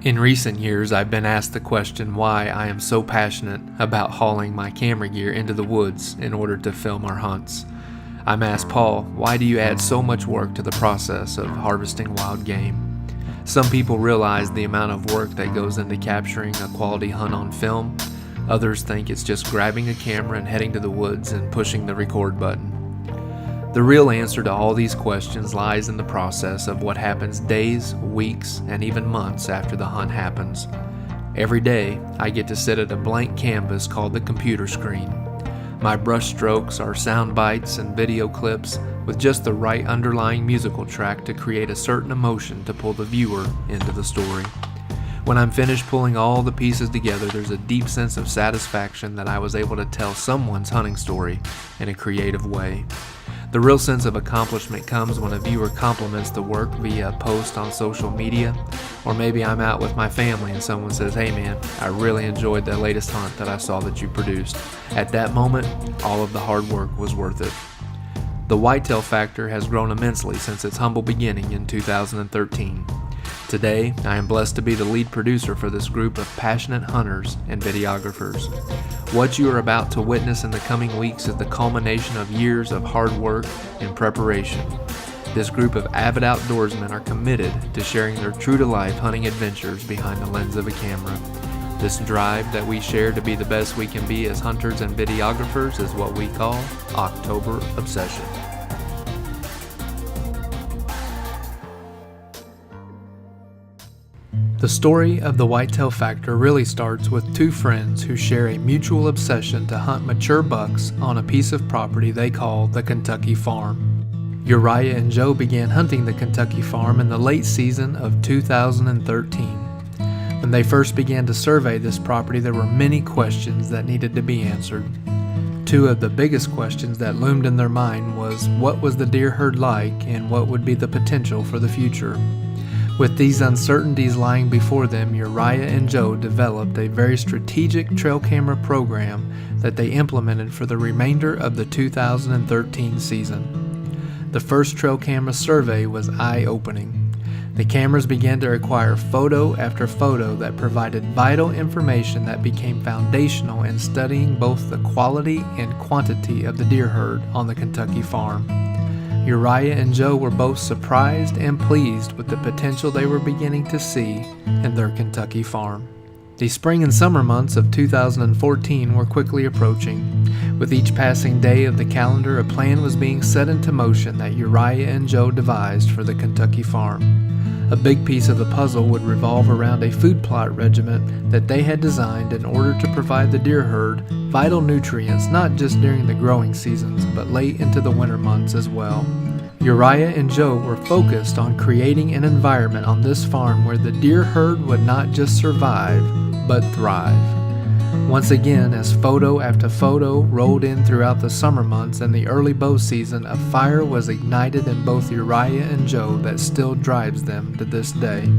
In recent years, I've been asked the question why I am so passionate about hauling my camera gear into the woods in order to film our hunts. I'm asked, Paul, why do you add so much work to the process of harvesting wild game? Some people realize the amount of work that goes into capturing a quality hunt on film. Others think it's just grabbing a camera and heading to the woods and pushing the record button. The real answer to all these questions lies in the process of what happens days, weeks, and even months after the hunt happens. Every day, I get to sit at a blank canvas called the computer screen. My brush strokes are sound bites and video clips with just the right underlying musical track to create a certain emotion to pull the viewer into the story. When I'm finished pulling all the pieces together, there's a deep sense of satisfaction that I was able to tell someone's hunting story in a creative way. The real sense of accomplishment comes when a viewer compliments the work via a post on social media, or maybe I'm out with my family and someone says, "Hey man, I really enjoyed that latest hunt that I saw that you produced." At that moment, all of the hard work was worth it. The Whitetail Factor has grown immensely since its humble beginning in 2013. Today, I am blessed to be the lead producer for this group of passionate hunters and videographers. What you are about to witness in the coming weeks is the culmination of years of hard work and preparation. This group of avid outdoorsmen are committed to sharing their true-to-life hunting adventures behind the lens of a camera. This drive that we share to be the best we can be as hunters and videographers is what we call October Obsession. The story of the Whitetail Factor really starts with two friends who share a mutual obsession to hunt mature bucks on a piece of property they call the Kentucky Farm. Uriah and Joe began hunting the Kentucky Farm in the late season of 2013. When they first began to survey this property, there were many questions that needed to be answered. Two of the biggest questions that loomed in their mind was what was the deer herd like and what would be the potential for the future. With these uncertainties lying before them, Uriah and Joe developed a very strategic trail camera program that they implemented for the remainder of the 2013 season. The first trail camera survey was eye-opening. The cameras began to acquire photo after photo that provided vital information that became foundational in studying both the quality and quantity of the deer herd on the Kentucky Farm. Uriah and Joe were both surprised and pleased with the potential they were beginning to see in their Kentucky farm. The spring and summer months of 2014 were quickly approaching. With each passing day of the calendar, a plan was being set into motion that Uriah and Joe devised for the Kentucky farm. A big piece of the puzzle would revolve around a food plot regimen that they had designed in order to provide the deer herd vital nutrients not just during the growing seasons but late into the winter months as well. Uriah and Joe were focused on creating an environment on this farm where the deer herd would not just survive but thrive. Once again, as photo after photo rolled in throughout the summer months and the early bow season, a fire was ignited in both Uriah and Joe that still drives them to this day.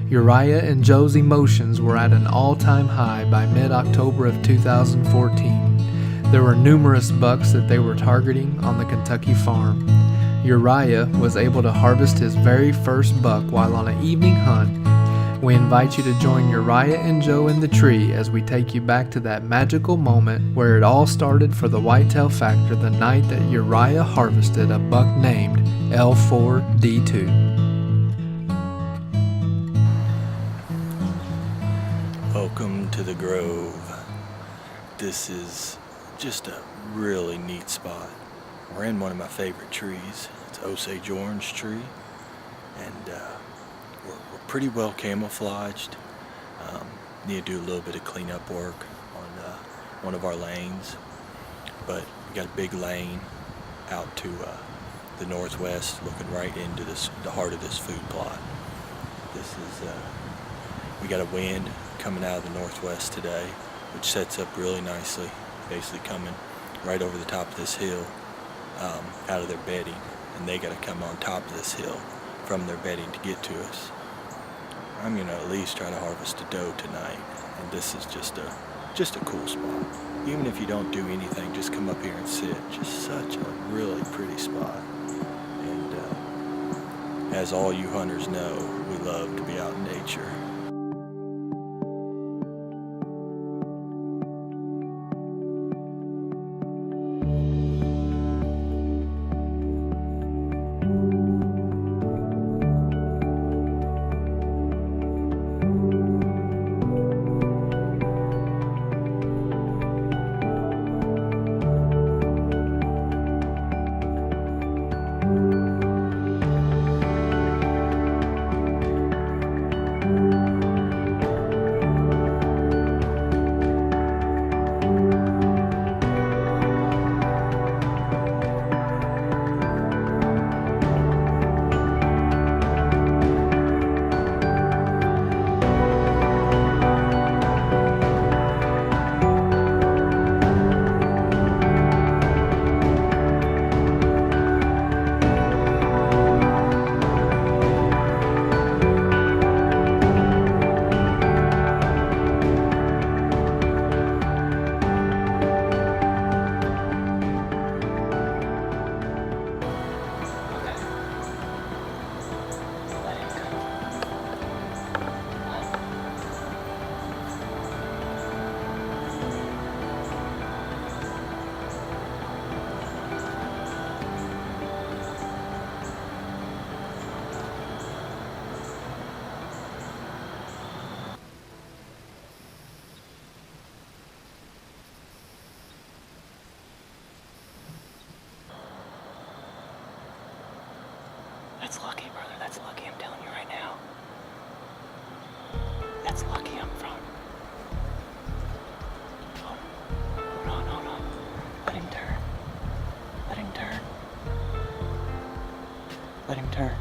Uriah and Joe's emotions were at an all-time high by mid-October of 2014. There were numerous bucks that they were targeting on the Kentucky farm. Uriah was able to harvest his very first buck while on an evening hunt. We invite you to join Uriah and Joe in the tree as we take you back to that magical moment where it all started for the Whitetail Factor the night that Uriah harvested a buck named L4D2. Welcome to the Grove. This is just a really neat spot. We're in one of my favorite trees. It's Osage orange tree, and we're pretty well camouflaged. Need to do a little bit of cleanup work on one of our lanes, but we got a big lane out to the northwest, looking right into the heart of this food plot. This is we got a wind coming out of the northwest today, which sets up really nicely, basically coming right over the top of this hill out of their bedding, and they got to come on top of this hill from their bedding to get to us. I'm gonna at least try to harvest a doe tonight, and this is just a cool spot. Even if you don't do anything, just come up here and sit. Just such a really pretty spot. And as all you hunters know, we love to be out in nature. That's lucky, brother. That's lucky. I'm telling you right now. That's lucky. I'm from. Hold on. Let him turn. Let him turn. Let him turn.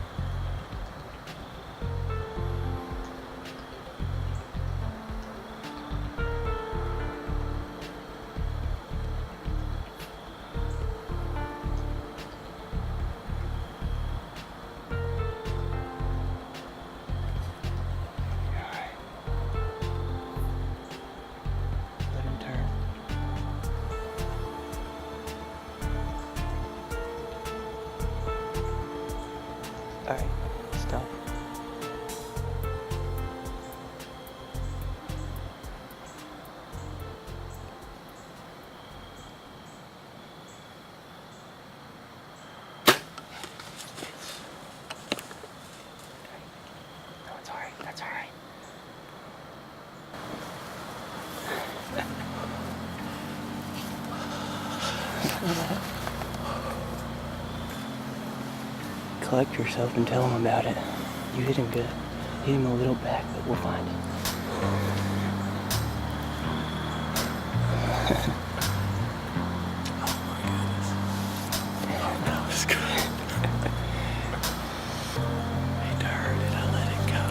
Alright, stop. No, it's alright. That's alright. Collect yourself and tell him about it. You hit him good. Hit him a little back, but we'll find him. Oh my goodness. That was good. Hate to hurt it, I let it go.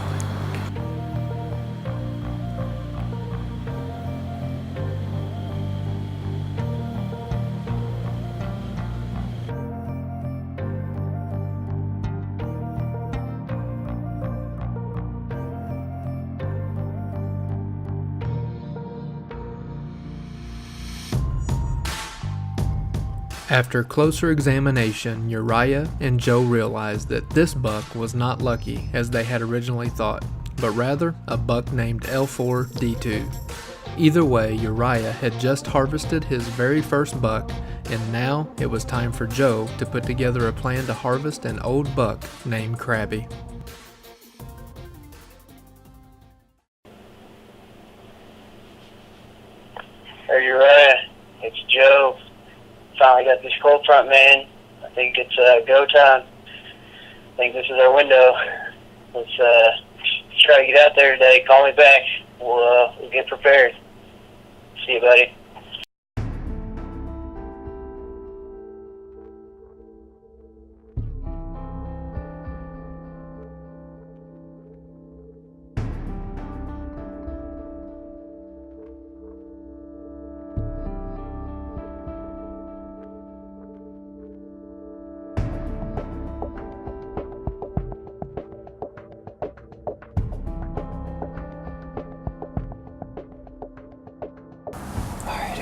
After closer examination, Uriah and Joe realized that this buck was not lucky as they had originally thought, but rather a buck named L4D2. Either way, Uriah had just harvested his very first buck, and now it was time for Joe to put together a plan to harvest an old buck named Krabby. Hey Uriah, it's Joe. Finally got this cold front, man. I think it's go time. I think this is our window. Let's try to get out there today. Call me back. We'll get prepared. See you, buddy.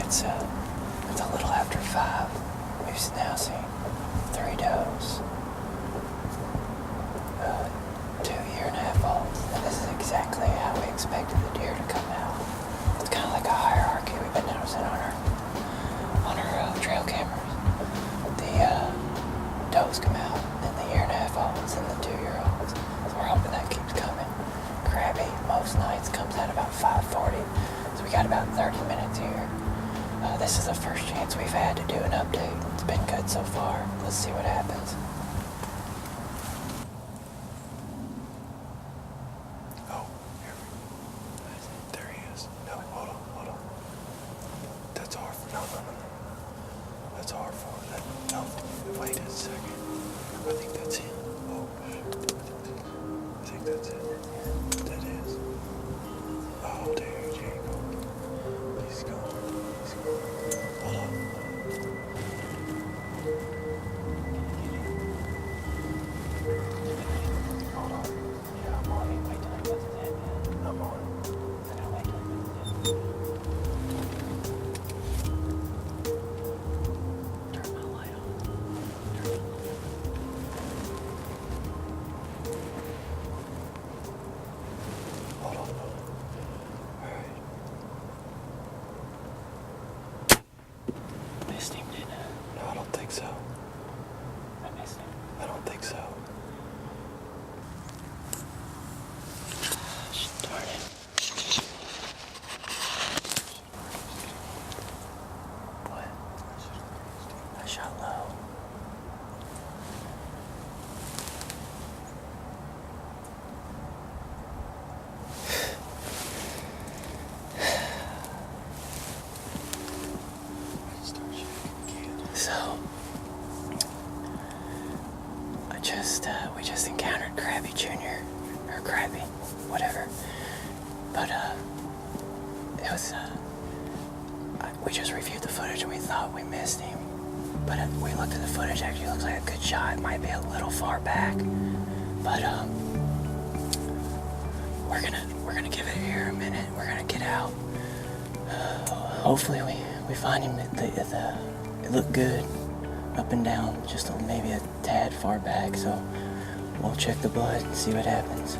It's a little after 5. We've now seen 3 does, 2 year-and-a-half-olds, and this is exactly how we expected the deer to come out. It's kind of like a hierarchy we've been noticing on our trail cameras. The does come out, then the year-and-a-half-olds, and the 2-year-olds. So we're hoping that keeps coming. Krabby most nights comes out about 5:40, so we got about 30 minutes here. This is the first chance we've had to do an update. It's been good so far. Let's see what happens. Oh, here we go. There he is. No, hold on. That's R4. No. That's R4. No, wait a second. I think that's him. Oh, shit. I think that's it. That is. Oh, there you go. He's gone. Hold on. Hold on. Yeah, I'm on it. Wait till he puts his head in. I'm on it. I gotta wait till he puts his head in. Turn my light on. So we just encountered Krabby Jr. or Krabby, whatever. But it was we just reviewed the footage and we thought we missed him. But we looked at the footage. Actually, looks like a good shot. It might be a little far back, but we're gonna give it here a minute. We're gonna get out. Hopefully we find him. It looked good, up and down, just maybe a tad far back. So we'll check the blood and see what happens.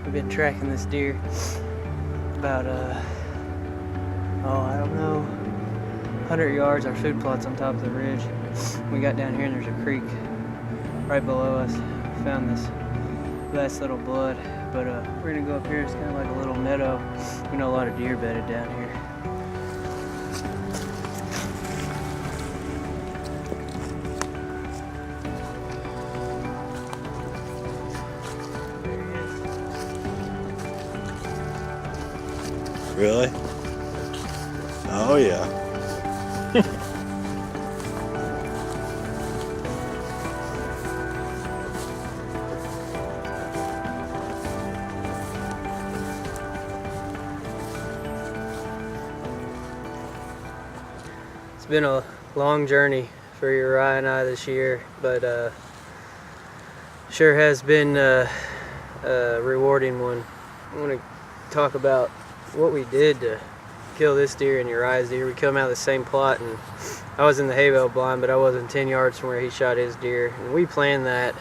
We've been tracking this deer about I don't know, 100 yards. Our food plot's on top of the ridge. We got down here and there's a creek right below us. Found this nice little blood, but we're gonna go up here. It's kind of like a little meadow. We know a lot of deer bedded down here. Really? Oh yeah. It's been a long journey for Uriah and I this year, but sure has been a rewarding one. I want to talk about what we did to kill this deer and Uriah's deer. We killed them out of the same plot, and I was in the hay bale blind, but I wasn't 10 yards from where he shot his deer. And we planned that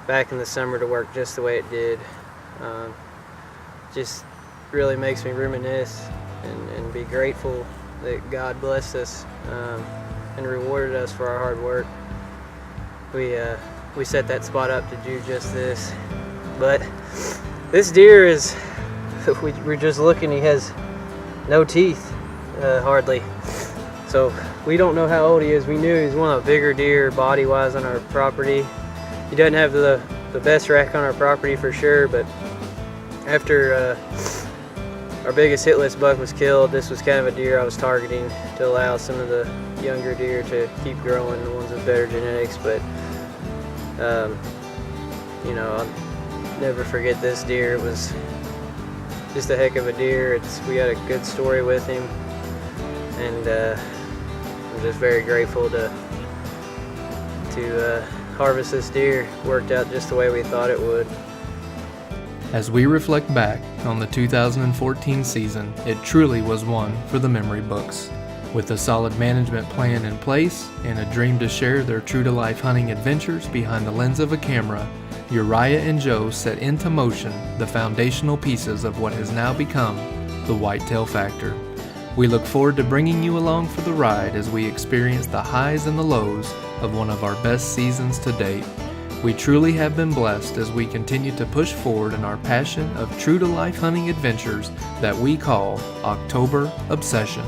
back in the summer to work just the way it did. Just really makes me reminisce and be grateful that God blessed us and rewarded us for our hard work. We set that spot up to do just this. But this deer is, we're just looking, he has no teeth, hardly. So we don't know how old he is. We knew he was one of the bigger deer body-wise on our property. He doesn't have the best rack on our property for sure, but after our biggest hitless buck was killed, this was kind of a deer I was targeting to allow some of the younger deer to keep growing, the ones with better genetics. But you know, I'll never forget this deer. It was just a heck of a deer. We had a good story with him, and I'm just very grateful to harvest this deer. It worked out just the way we thought it would. As we reflect back on the 2014 season, it truly was one for the memory books. With a solid management plan in place and a dream to share their true-to-life hunting adventures behind the lens of a camera, Uriah and Joe set into motion the foundational pieces of what has now become the Whitetail Factor. We look forward to bringing you along for the ride as we experience the highs and the lows of one of our best seasons to date. We truly have been blessed as we continue to push forward in our passion of true-to-life hunting adventures that we call October Obsession.